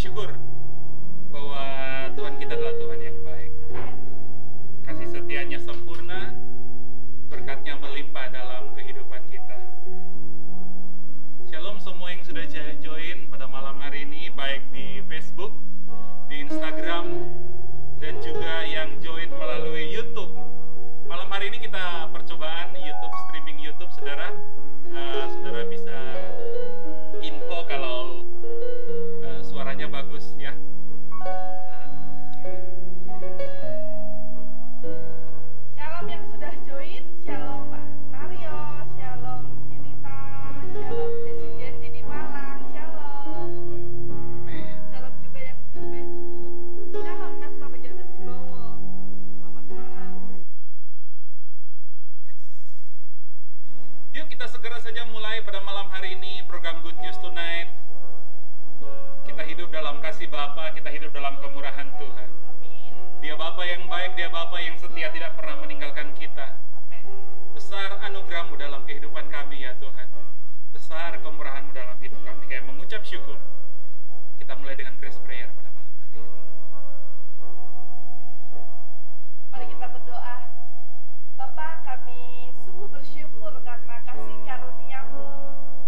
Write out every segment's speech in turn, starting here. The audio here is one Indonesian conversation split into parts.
bersyukur bahwa Tuhan kita adalah Tuhan yang baik. Kasih setianya sempurna, berkatnya melimpah dalam kehidupan kita. Shalom semua yang sudah join pada malam hari ini, baik di Facebook, di Instagram, dan juga yang join melalui YouTube. Malam hari ini kita percobaan YouTube, streaming YouTube, saudara. Saudara bisa info kalau suaranya bagus ya. Shalom yang sudah join, shalom Pak Naryo, shalom Cinita, shalom Jesse di Malang, shalom. Amin. Shalom juga yang di Facebook, shalom Pastor Yones Wibowo, selamat malam. Yuk kita segera saja mulai pada malam hari ini program Good News Tonight. Kita hidup dalam kasih Bapa, kita hidup dalam kemurahan Tuhan. Amin. Dia Bapa yang baik, Dia Bapa yang setia, tidak pernah meninggalkan kita. Amin. Besar anugerah-Mu dalam kehidupan kami ya Tuhan. Besar kemurahan-Mu dalam hidup kami. Kayak mengucap syukur. Kita mulai dengan grace prayer pada malam hari ini. Mari kita berdoa. Bapa, kami sungguh bersyukur karena kasih karunia-Mu.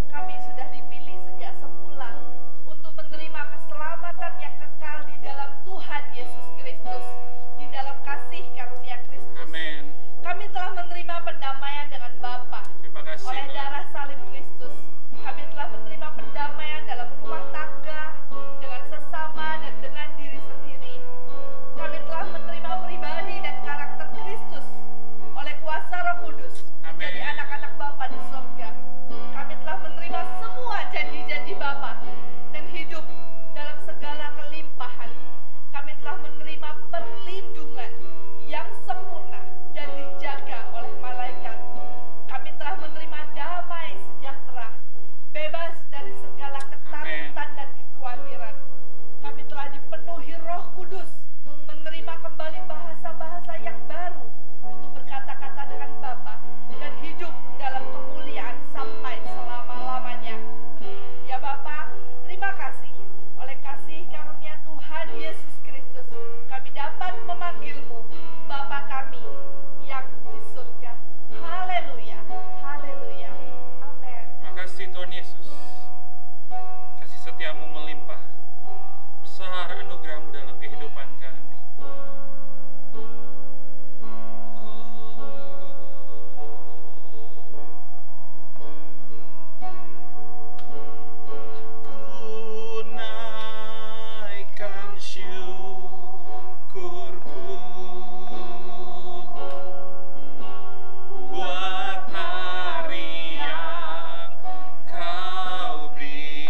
Kami sudah dipilih sejak semula untuk menerima keselamatan yang kekal di dalam Tuhan Yesus Kristus, di dalam kasih karunia Kristus. Amin. Kami telah menerima pendamaian dengan Bapa Terima kasih oleh Tuhan. darah salib Kristus. Kami telah menerima pendamaian dalam rumah tangga, dengan sesama dan dengan diri sendiri. Kami telah menerima pribadi dan karakter Kristus oleh kuasa Roh Kudus menjadi Amin. anak-anak Bapa di surga. Kami telah menerima semua janji-janji Bapa dan hidup dalam segala kelimpahan. Kami telah menerima perlindungan yang sempurna dan dijaga oleh malaikat. Kami telah menerima damai sejahtera, bebas dari segala ketakutan dan kekhawatiran. Kami telah dipenuhi Roh Kudus, menerima kembali bahasa-bahasa yang baru untuk berkata-kata dengan Bapa dan hidup dalam kemuliaan sampai selama-lamanya. Ya Bapa, terima kasih. Oleh kasih karunia Tuhan Yesus Kristus, kami dapat memanggil-Mu Bapa kami yang di surga. Haleluya, haleluya, amin. Makasih Tuhan Yesus. Kasih setiamu melimpah. Besar anugerah-Mu dalam kehidupan kami. Ku naikkan syukurku buat hari yang Kau beri.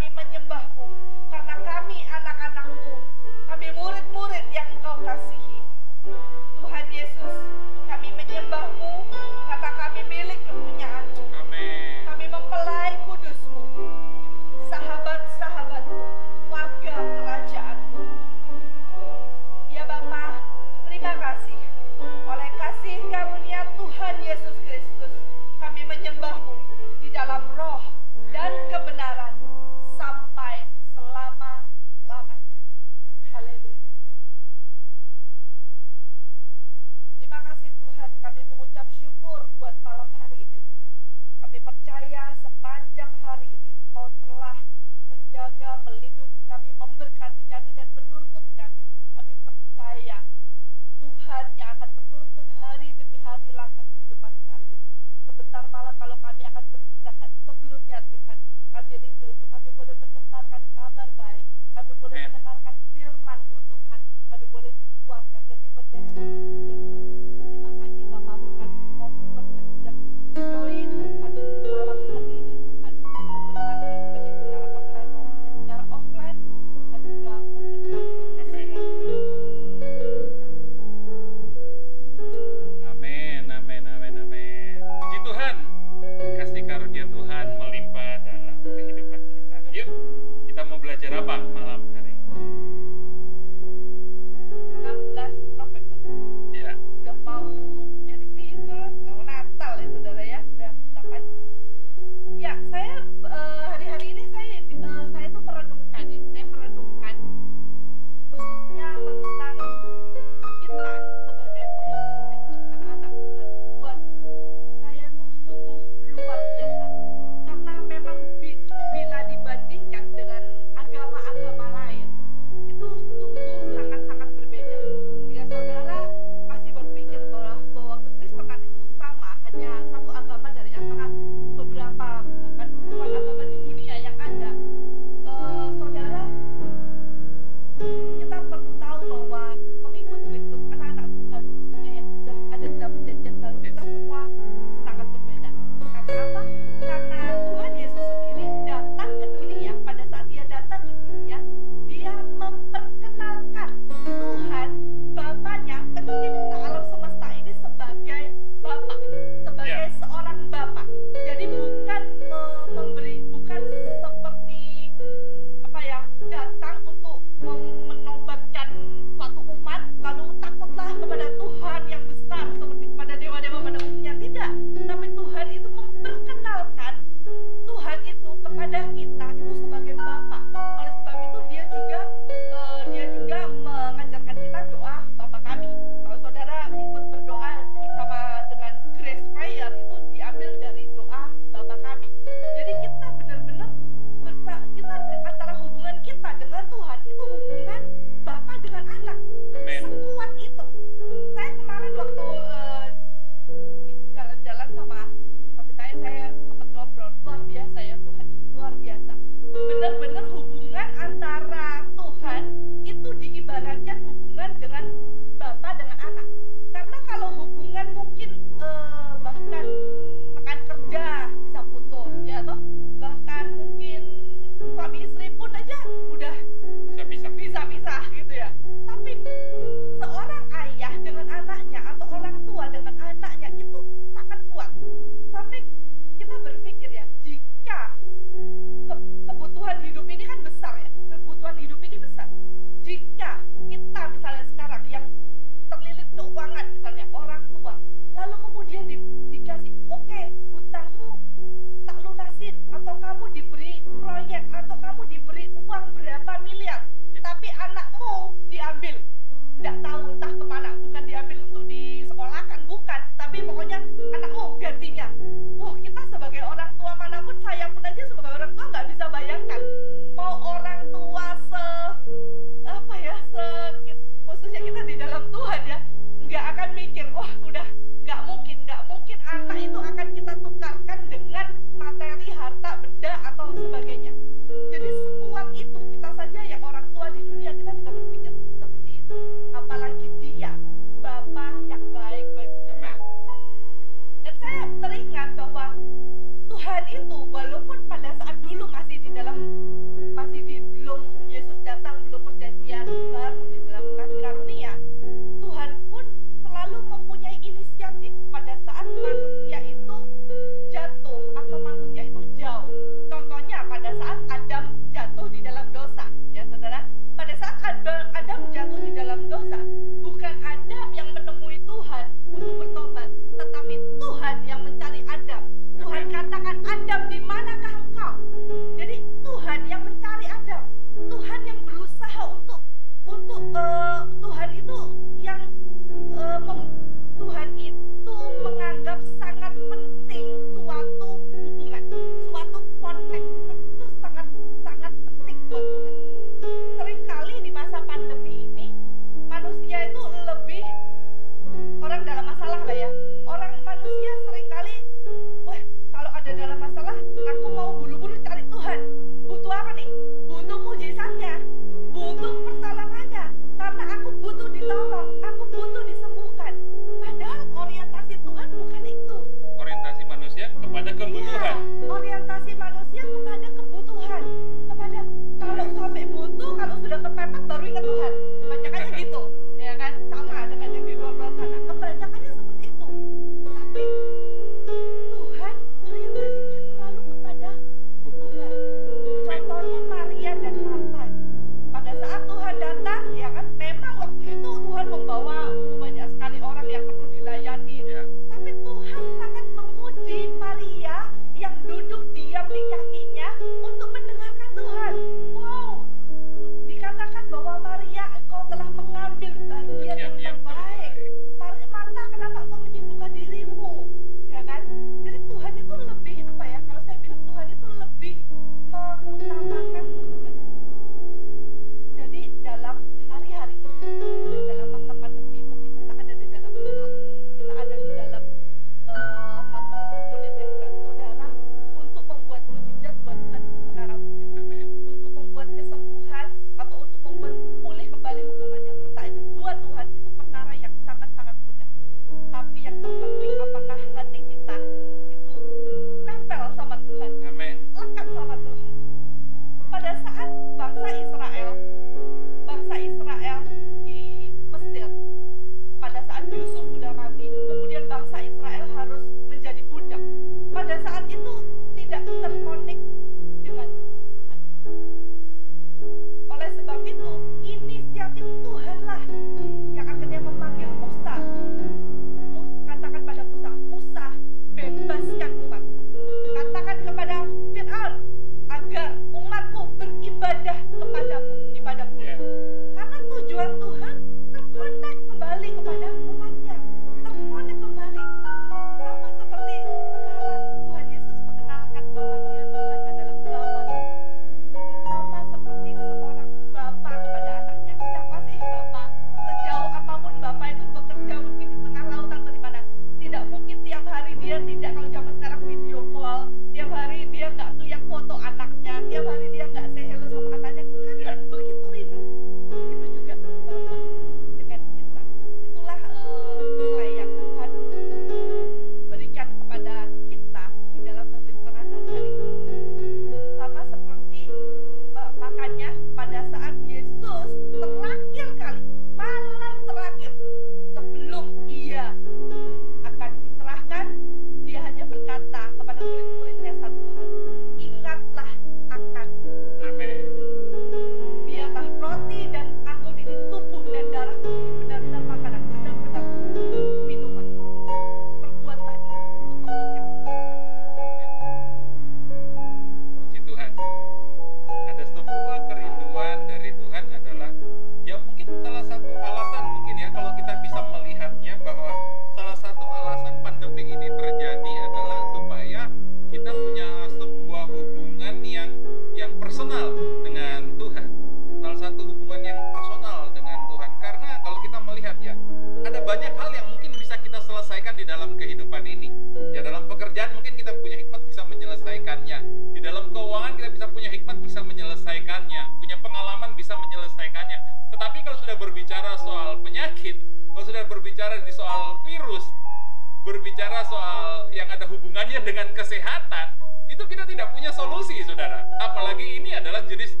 bicara soal yang ada hubungannya dengan kesehatan, itu kita tidak punya solusi, saudara. Apalagi ini adalah jenis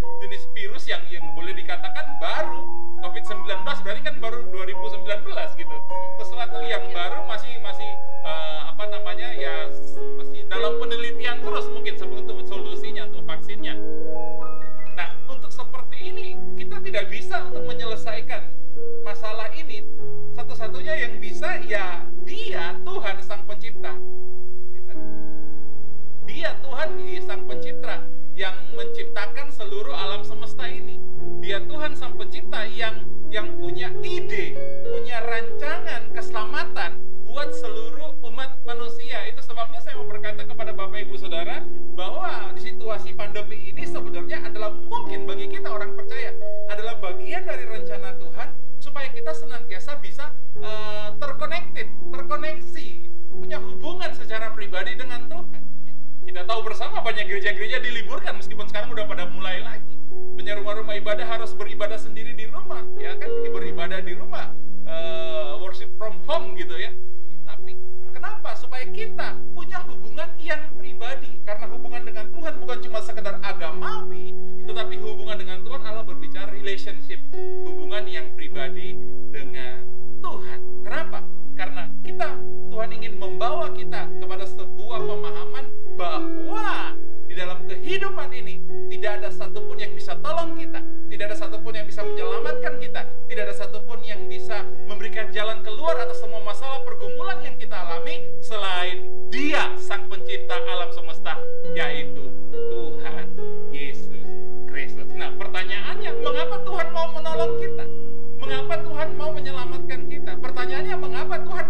virus yang boleh dikatakan baru. COVID-19 berarti kan baru 2019 gitu. Sesuatu yang baru masih masih dalam penelitian terus mungkin sebelum solusinya untuk vaksinnya. Nah, untuk seperti ini kita tidak bisa untuk menyelesaikan masalah ini. Satu-satunya yang bisa ya Dia, Tuhan Sang Pencipta. Dia Tuhan, Sang Pencipta yang menciptakan seluruh alam semesta ini. Dia Tuhan Sang Pencipta yang punya ide, punya rancangan keselamatan buat seluruh umat manusia. Itu sebabnya saya mau berkata kepada Bapak Ibu Saudara bahwa di situasi pandemi ini sebenarnya adalah mungkin bagi kita orang percaya adalah bagian dari rencana Tuhan supaya kita senantiasa bisa terkoneksi, punya hubungan secara pribadi dengan Tuhan. Kita tahu bersama banyak gereja-gereja diliburkan meskipun sekarang udah pada mulai lagi. Banyak rumah-rumah ibadah harus beribadah sendiri di rumah, ya kan? Beribadah di rumah, worship from home gitu ya. Tapi kenapa? Supaya kita punya hubungan yang pribadi. Karena hubungan dengan Tuhan bukan cuma sekedar agamawi, tetapi hubungan dengan Tuhan adalah berbicara relationship, hubungan yang pribadi dengan Tuhan. Kenapa? Karena Tuhan ingin membawa kita kepada sebuah pemahaman bahwa di dalam kehidupan ini tidak ada satupun yang bisa tolong kita, tidak ada satupun yang bisa menyelamatkan kita, tidak ada satupun yang bisa memberikan jalan keluar atas semua masalah pergumulan yang kita alami selain Dia Sang Pencipta alam semesta, yaitu Tuhan Yesus Kristus. Nah, pertanyaannya, mengapa Tuhan mau menolong kita? Mengapa Tuhan mau menyelamatkan kita? Pertanyaannya, mengapa Tuhan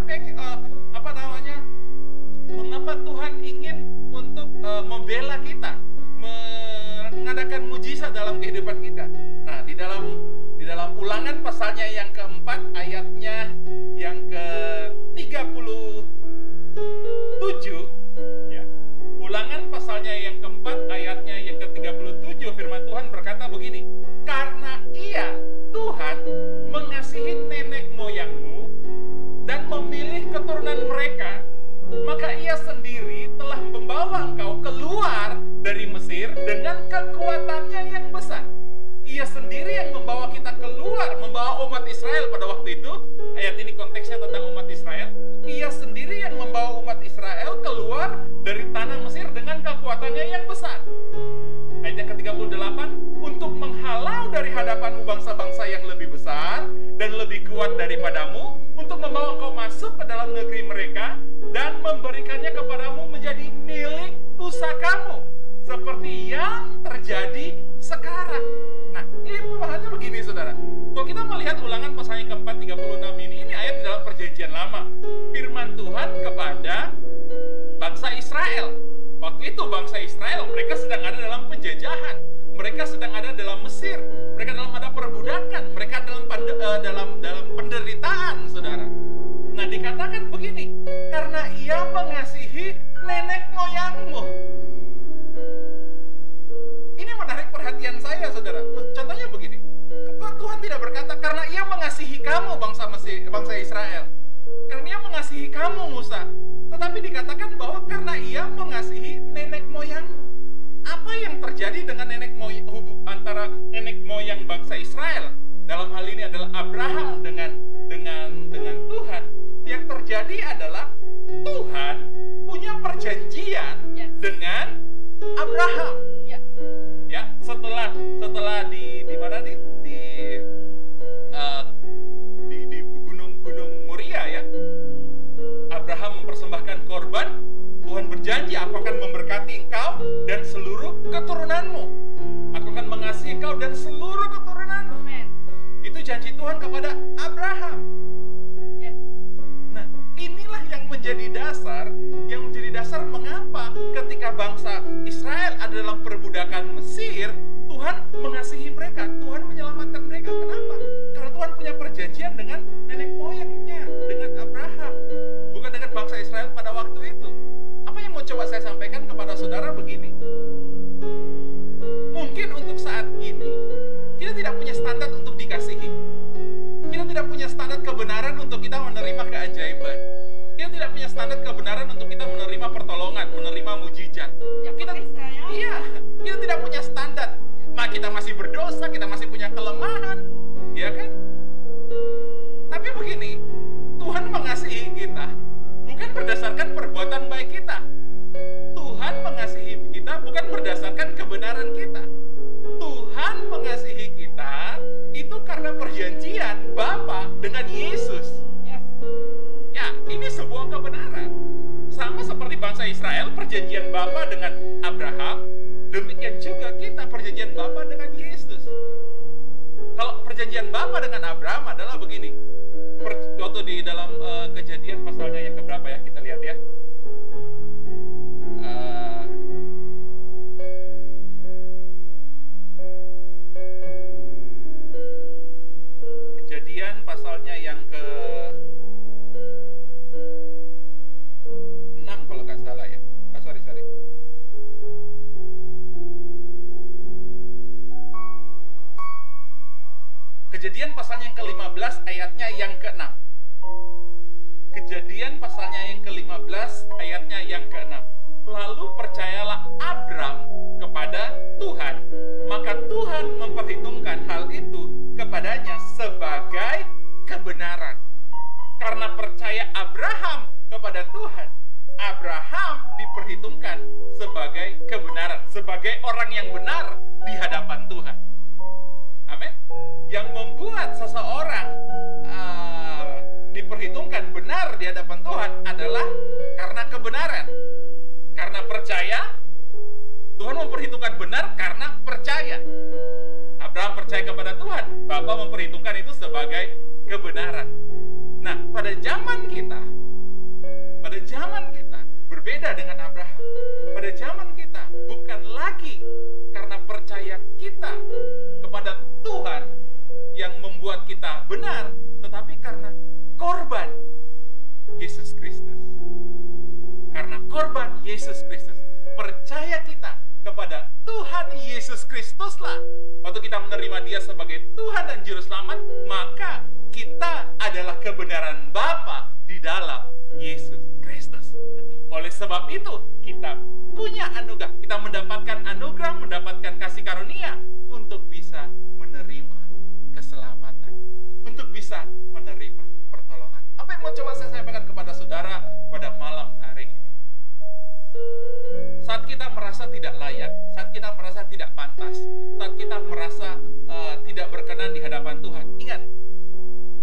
mengapa Tuhan ingin untuk membela kita, mengadakan mujizat dalam kehidupan kita? Nah, di dalam Ulangan pasalnya yang keempat, ayatnya yang ke-37, ya. Ulangan pasalnya yang keempat, ayatnya yang ke-37, firman Tuhan berkata begini, karena Ia, Tuhan, mengasihi nenek moyangmu dan memilih keturunan mereka, maka Ia sendiri telah membawa engkau keluar dari Mesir dengan kekuatannya yang besar. Ia sendiri yang membawa kita keluar, membawa umat Israel pada waktu itu. Ayat ini konteksnya tentang umat Israel. Ia sendiri yang membawa umat Israel keluar dari tanah Mesir dengan kekuatannya yang besar. Ayat yang ke-38, untuk menghalau dari hadapanmu bangsa-bangsa yang lebih besar dan lebih kuat daripadamu, untuk membawa engkau masuk ke dalam negeri mereka dan memberikannya kepadamu menjadi milik pusakamu, seperti yang terjadi sekarang. Nah, ini pemahamannya begini, saudara. Kalau kita melihat Ulangan pasal yang keempat 36 ini ayat di dalam perjanjian lama. Firman Tuhan kepada bangsa Israel. Waktu itu bangsa Israel, mereka sedang ada dalam penjajahan. Mereka sedang ada dalam Mesir. Mereka dalam ada perbudakan. Mereka dalam penderitaan, saudara. Nah, dikatakan begini, karena Ia mengasihi nenek moyangmu. Ini menarik perhatian saya, saudara. Contohnya begini, kok Tuhan tidak berkata karena Ia mengasihi kamu, bangsa Israel, karena Ia mengasihi kamu, Musa, tetapi dikatakan bahwa karena Ia mengasihi nenek moyangmu. Apa yang terjadi dengan antara nenek moyang bangsa Israel? Dalam hal ini adalah Abraham dengan Tuhan. Yang terjadi adalah Tuhan punya perjanjian dengan Abraham. Ya, setelah di mana di gunung Moria, ya, Abraham mempersembahkan korban. Tuhan berjanji, aku akan memberkati engkau dan seluruh keturunanmu. Aku akan mengasihi engkau dan seluruh keturunanmu. Amen. Itu janji Tuhan kepada Abraham. Yes. Nah, inilah yang menjadi dasar mengapa ketika bangsa Israel ada dalam perbudakan Mesir, Tuhan mengasihi mereka, Tuhan menyelamatkan mereka. Kenapa? Karena Tuhan punya perjanjian dengan nenek moyangnya, dengan Abraham, bukan dengan bangsa Israel pada waktu itu. Apa yang mau coba saya sampaikan kepada saudara begini, mungkin untuk saat ini kita tidak punya standar untuk dikasihi, kita tidak punya standar kebenaran untuk kita menerima keajaiban, kita tidak punya standar kebenaran perjanjian Bapa dengan Yesus. Yes. Ya, ini sebuah kebenaran. Sama seperti bangsa Israel, perjanjian Bapa dengan Abraham, demikian juga kita perjanjian Bapa dengan Yesus. Kalau perjanjian Bapa dengan Abraham adalah begini. Waktu di dalam Kejadian pasalnya yang keberapa ya, kita lihat ya. Kejadian pasalnya yang ke 6 kalau nggak salah ya. Sorry. Kejadian pasalnya yang ke-15 ayatnya yang ke-6. Kejadian pasalnya yang ke-15 ayatnya yang ke-6. Lalu percayalah Abram kepada Tuhan, maka Tuhan memperhitungkan hal itu kepadanya sebagai kebenaran. Karena percaya Abraham kepada Tuhan, Abraham diperhitungkan sebagai kebenaran, sebagai orang yang benar di hadapan Tuhan. Amin. Yang membuat seseorang diperhitungkan benar di hadapan Tuhan adalah karena kebenaran. Karena percaya, Tuhan memperhitungkan benar karena percaya. Abraham percaya kepada Tuhan, Bapa memperhitungkan itu sebagai kebenaran. Nah, pada zaman kita berbeda dengan Abraham. Pada zaman kita bukan lagi karena percaya kita kepada Tuhan yang membuat kita benar, tetapi karena korban Yesus Kristus. Karena korban Yesus Kristus, percaya kita kepada Tuhan Yesus Kristuslah. Waktu kita menerima Dia sebagai Tuhan dan Juru Selamat, maka kita adalah kebenaran Bapa di dalam Yesus Kristus. Oleh sebab itu, kita punya anugerah, kita mendapatkan anugerah, mendapatkan kasih karunia untuk bisa menerima keselamatan, untuk bisa menerima pertolongan. Apa yang mau coba saya sampaikan kepada saudara pada malam hari ini? Saat kita merasa tidak layak, saat kita merasa tidak pantas, saat kita merasa tidak berkenan di hadapan Tuhan, ingat,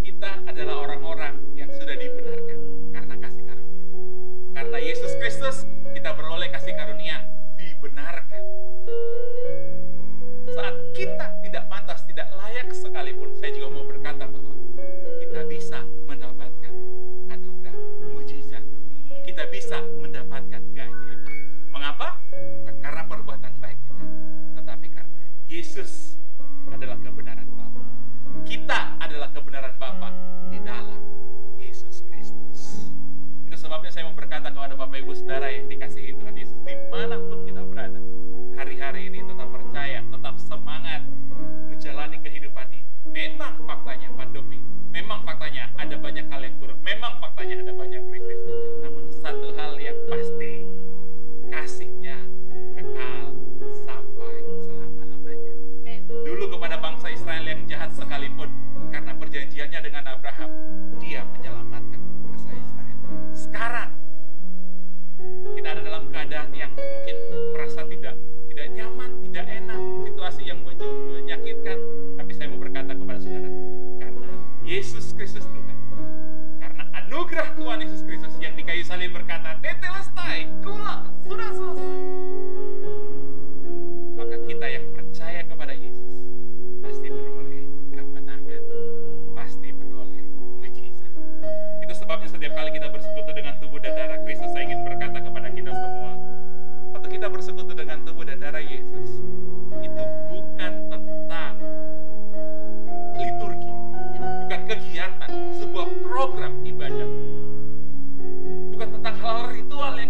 kita adalah orang-orang yang sudah dibenarkan karena kasih karunia. Karena Yesus Kristus, kita beroleh kasih karunia, dibenarkan. Saat kita tidak pantas, tidak layak sekalipun, saya juga mau berkata bahwa kita bisa mendapatkan anugerah mujizat. Kita bisa mendapatkan keajaiban. Mengapa? Bukan karena perbuatan baik kita, tetapi karena Yesus adalah kebenaran Bapa. Kita adalah kebenaran Bapa di dalam Yesus Kristus. Itu sebabnya saya mau berkata kepada Bapak Ibu Saudara yang dikasihi Tuhan Yesus, dimanapun kita berada, hari-hari ini tetap percaya, tetap semangat menjalani kehidupan ini. Memang faktanya pandemi, memang faktanya ada banyak hal yang buruk, memang faktanya ada banyak krisis. Namun satu hal yang pasti, kasih-Nya kekal sampai selama-lamanya. Dulu kepada bangsa Israel yang jahat sekalipun, karena perjanjiannya dengan Abraham, Dia menyelamatkan bangsa Israel. Sekarang kita ada dalam keadaan yang mungkin merasa tidak nyaman, tidak enak, situasi yang menyakitkan. Tapi saya mau berkata kepada saudara, karena Yesus Kristus Tuhan, karena anugerah Tuhan Yesus Kristus yang di kayu salib berkata, tetelestai, kula, sudah selesai. Maka kita yang percaya kepada Yesus pasti beroleh kemenangan, pasti beroleh mujizat. Itu sebabnya setiap kali kita bersekutu dengan tubuh dan darah Kristus, saya ingin berkata kepada kita semua, waktu kita bersekutu dengan tubuh dan darah Yesus, itu bukan tentang liturgi, bukan kegiatan, sebuah program ibadah, bukan tentang hal ritual yang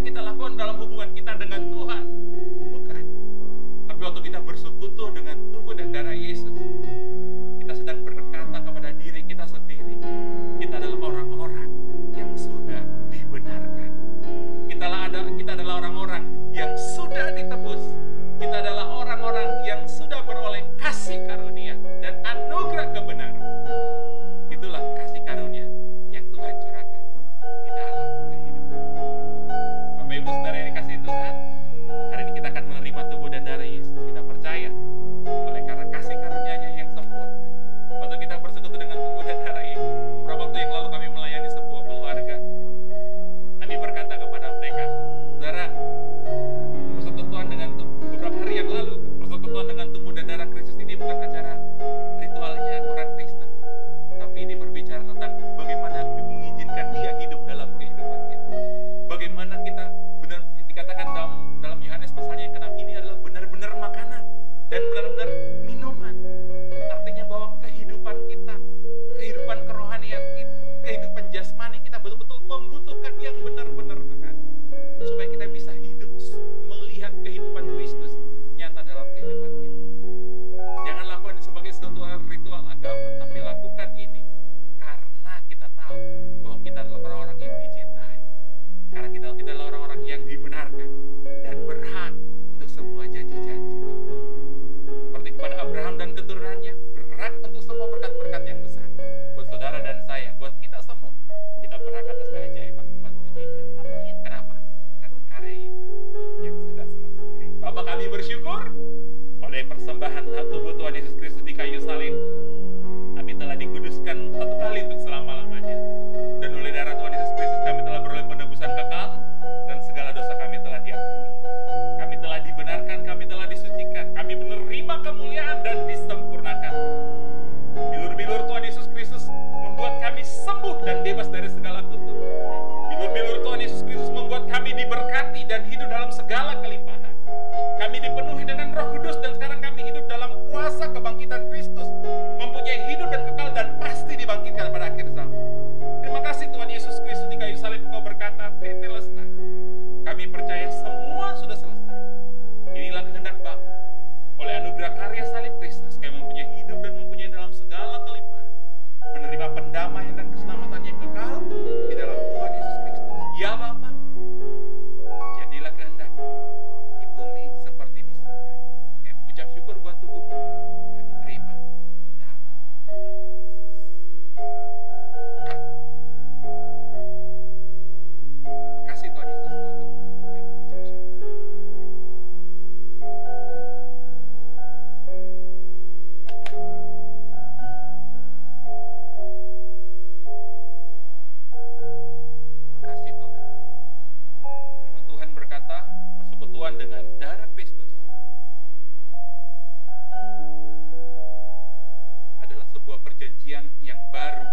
perjanjian yang baru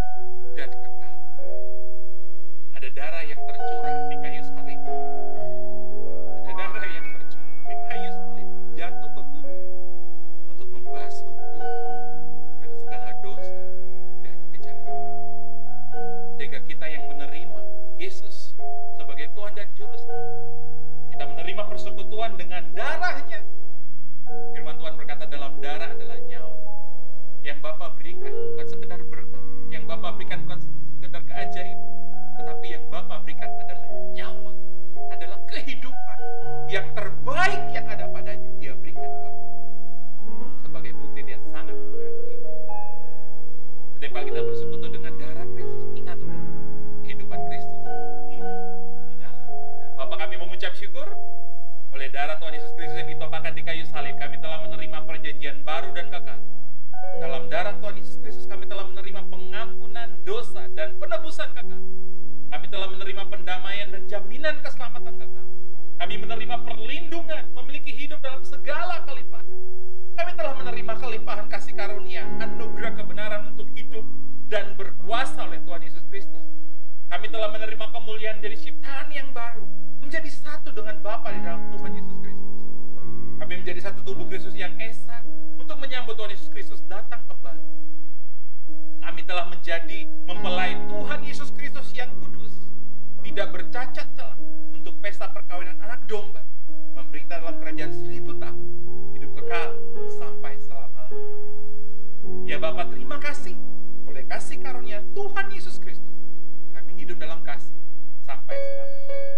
dan kekal. Ada darah yang tercurah di kayu salib. Ada darah yang tercurah di kayu salib, jatuh ke bumi untuk membasuh bumi dari segala dosa dan kejahatan. Sehingga kita yang menerima Yesus sebagai Tuhan dan Juru Selamat, kita menerima persekutuan dengan darahnya. Firman Tuhan berkata dalam darah adalah nyawa. Yang Bapa berikan bukan sekedar berkat, yang Bapa berikan bukan sekedar keajaiban, tetapi yang Bapa berikan adalah nyawa, adalah kehidupan yang terbaik yang ada padanya. Dia berikan buat kita. Sebagai bukti dia sangat mengasihi kita. Setiap kali kita bersekutu dengan darah Kristus, ingatlah kehidupan Kristus hidup di dalam kita. Bapak, kami mengucap syukur oleh darah Tuhan Yesus Kristus yang ditumpahkan di kayu salib, kami telah menerima perjanjian baru dan kekal. Dalam darah Tuhan Yesus Kristus kami telah menerima pengampunan dosa dan penebusan kekal. Kami telah menerima pendamaian dan jaminan keselamatan kekal. Kami menerima perlindungan, memiliki hidup dalam segala kelimpahan. Kami telah menerima kelimpahan kasih karunia, anugerah kebenaran untuk hidup dan berkuasa oleh Tuhan Yesus Kristus. Kami telah menerima kemuliaan dari ciptaan yang baru, menjadi satu dengan Bapa di dalam Tuhan Yesus Kristus. Kami menjadi satu tubuh Kristus yang esa untuk menyambut Tuhan Yesus Kristus datang kembali. Kami telah menjadi mempelai Tuhan Yesus Kristus yang kudus, tidak bercacat celah, untuk pesta perkawinan anak domba, memerintah dalam kerajaan 1000 tahun, hidup kekal sampai selama-lamanya. Ya Bapa, terima kasih oleh kasih karunia Tuhan Yesus Kristus. Kami hidup dalam kasih sampai selama-lamanya.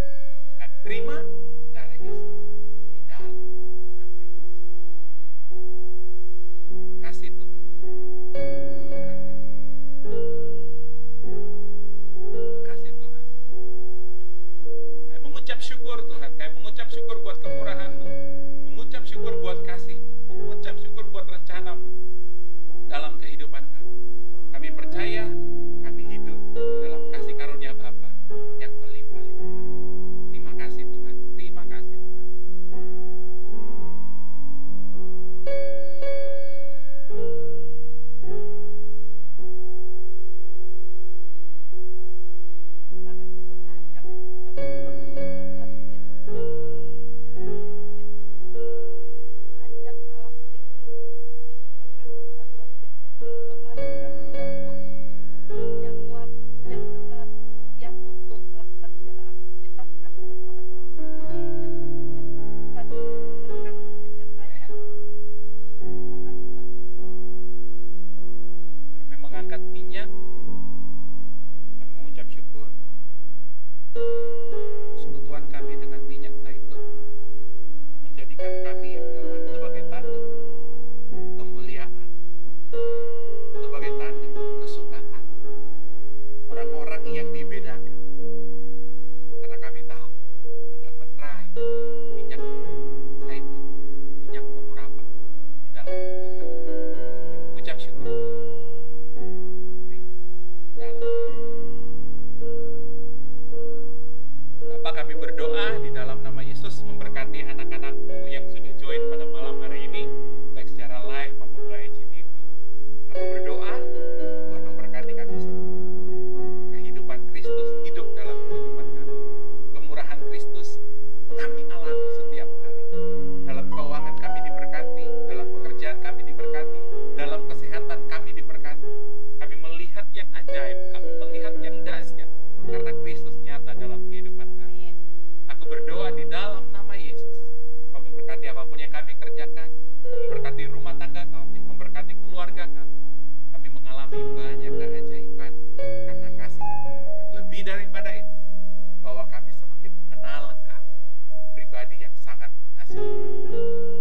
Kami terima darah Yesus di dalam nama Yesus. Terima kasih Tuhan. Terima kasih. Terima kasih Tuhan. Kami mengucap syukur Tuhan. Kami mengucap syukur buat kemurahan-Mu. Mengucap syukur buat kasih-Mu. Mengucap syukur buat rencana-Mu dalam kehidupan kami. Kami percaya kami hidup dalam kasih karunia Bapa yang melimpah-limpah. Terima kasih Tuhan. Terima kasih Tuhan. Terima kasih Tuhan, kami mengucap syukur dalam hari ini Tuhan. Sepanjang malam hari ini kami diberkati Tuhan luar biasa. Besok pagi kami bangun yang kuat, yang segar, siap untuk melakukan segala aktivitas kami bersama dengan Tuhan. Yang tentunya Tuhan berkat menyertai kami. Terima kasih Bapak. Kami mengangkat minyak. Kami mengucap syukur. Persekutuan kami dengan minyak zaitun menjadikan kami adalah sebagai tanda kemuliaan, sebagai tanda kesukaan orang-orang yang dibedakan. Karena kami tahu ada meterai minyak zaitun, minyak pengurapan di dalam tubuh kami. Kami mengucap syukur. Terima di dalam nama Yesus. Bapa, kami berdoa di dalam nama Yesus memberkati anak-anak-Mu yang sudah join pada malam hari ini, baik secara live maupun melalui IGTV. Aku berdoa Tuhan memberkati kami semua. Kehidupan Kristus hidup dalam kehidupan kami. Kemurahan Kristus kami alami setiap hari. Dalam keuangan kami diberkati, dalam pekerjaan kami diberkati, dalam kesehatan kami diberkati. Kami melihat yang ajaib, kami melihat yang dahsyat, karena Kristus nyata dalam kehidupan kami. Aku berdoa di dalam nama Yesus, Kau memberkati apapun yang kami kerjakan, memberkati rumah tangga kami, memberkati keluarga kami. Kami mengalami banyak keajaiban karena kasih kami. Lebih daripada itu, bahwa kami semakin mengenal Engkau, pribadi yang sangat mengasihi kami.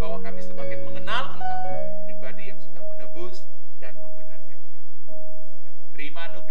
Bahwa kami semakin mengenal Engkau, pribadi yang sudah menebus dan membenarkan kami. Kami terima anugerah